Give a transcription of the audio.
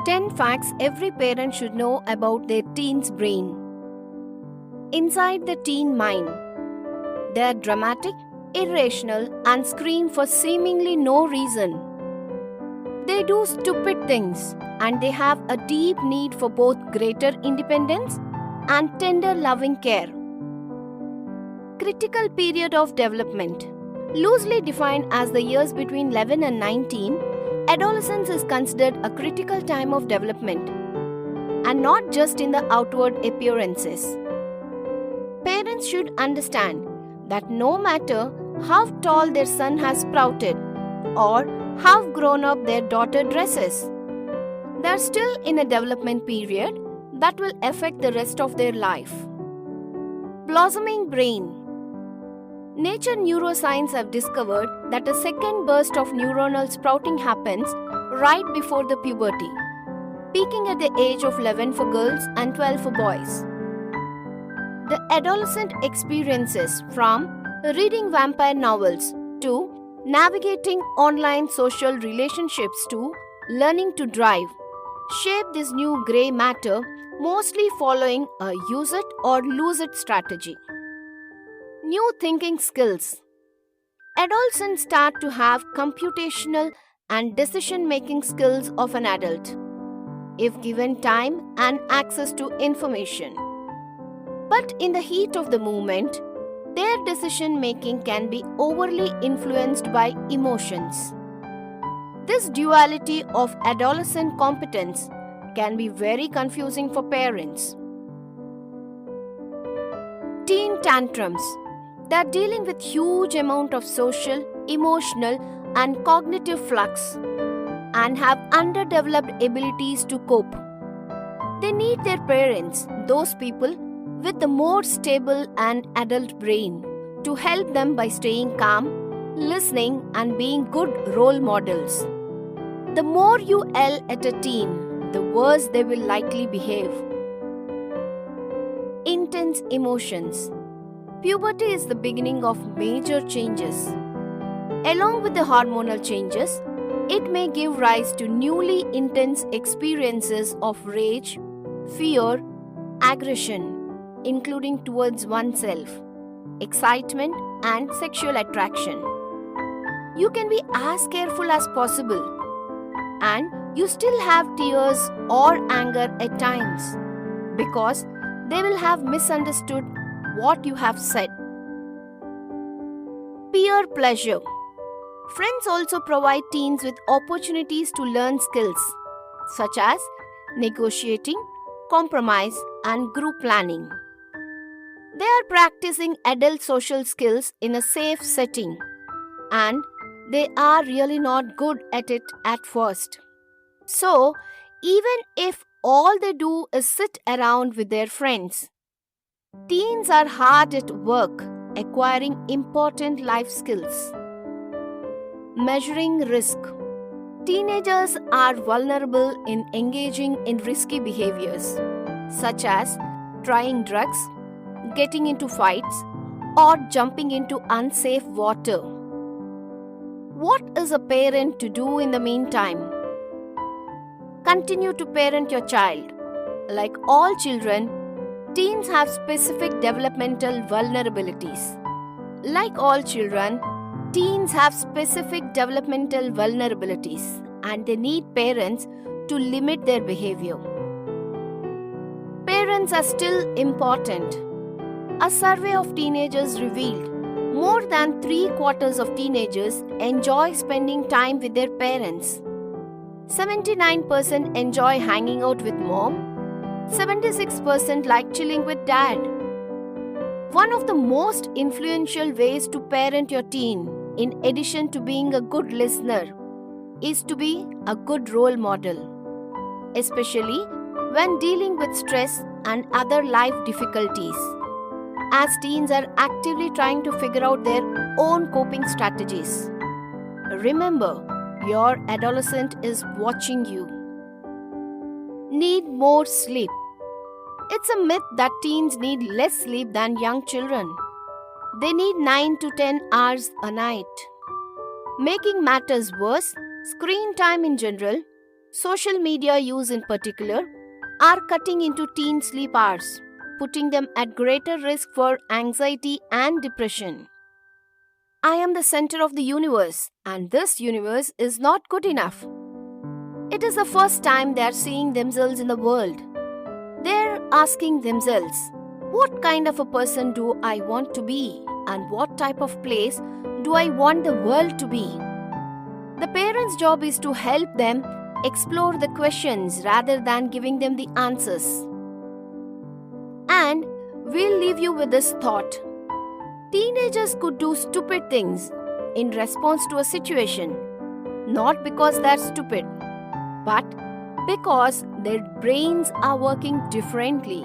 10 facts every parent should know about their teen's brain. Inside the teen mind, they are dramatic, irrational, and scream for seemingly no reason. They do stupid things, and they have a deep need for both greater independence and tender loving care. Critical period of development. Loosely defined as the years between 11 and 19, adolescence is considered a critical time of development, and not just in the outward appearances. Parents should understand that no matter how tall their son has sprouted or how grown up their daughter dresses, they are still in a development period that will affect the rest of their life. Blossoming brain. Nature neuroscience have discovered that a second burst of neuronal sprouting happens right before the puberty, peaking at the age of 11 for girls and 12 for boys. The adolescent experiences, from reading vampire novels to navigating online social relationships to learning to drive, shape this new grey matter, mostly following a use it or lose it strategy. New thinking skills. Adolescents start to have computational and decision-making skills of an adult, if given time and access to information. But in the heat of the moment, their decision-making can be overly influenced by emotions. This duality of adolescent competence can be very confusing for parents. Teen tantrums. They are dealing with huge amount of social, emotional, and cognitive flux and have underdeveloped abilities to cope. They need their parents, those people with the more stable and adult brain, to help them by staying calm, listening, and being good role models. The more you yell at a teen, the worse they will likely behave. Intense emotions. Puberty is the beginning of major changes. Along with the hormonal changes, it may give rise to newly intense experiences of rage, fear, aggression, including towards oneself, excitement, and sexual attraction. You can be as careful as possible, and you still have tears or anger at times, because they will have misunderstood what you have said. Peer pleasure. Friends also provide teens with opportunities to learn skills such as negotiating, compromise, and group planning. They are practicing adult social skills in a safe setting, and they are really not good at it at first. So, even if all they do is sit around with their friends, teens are hard at work acquiring important life skills. Measuring risk. Teenagers are vulnerable in engaging in risky behaviors, such as trying drugs, getting into fights, or jumping into unsafe water. What is a parent to do in the meantime? Continue to parent your child. Like all children, teens have specific developmental vulnerabilities. Like all children, teens have specific developmental vulnerabilities, and they need parents to limit their behavior. Parents are still important. A survey of teenagers revealed more than 3/4 of teenagers enjoy spending time with their parents. 79% enjoy hanging out with mom. 76% like chilling with dad. One of the most influential ways to parent your teen, in addition to being a good listener, is to be a good role model, especially when dealing with stress and other life difficulties, as teens are actively trying to figure out their own coping strategies. Remember, your adolescent is watching you. Need more sleep. It's a myth that teens need less sleep than young children. They need 9 to 10 hours a night. Making matters worse, screen time in general, social media use in particular, are cutting into teen sleep hours, putting them at greater risk for anxiety and depression. I am the center of the universe, and this universe is not good enough. It is the first time they are seeing themselves in the world. They're asking themselves, what kind of a person do I want to be, and what type of place do I want the world to be? The parents' job is to help them explore the questions rather than giving them the answers. And we'll leave you with this thought. Teenagers could do stupid things in response to a situation, not because they're stupid, but because their brains are working differently.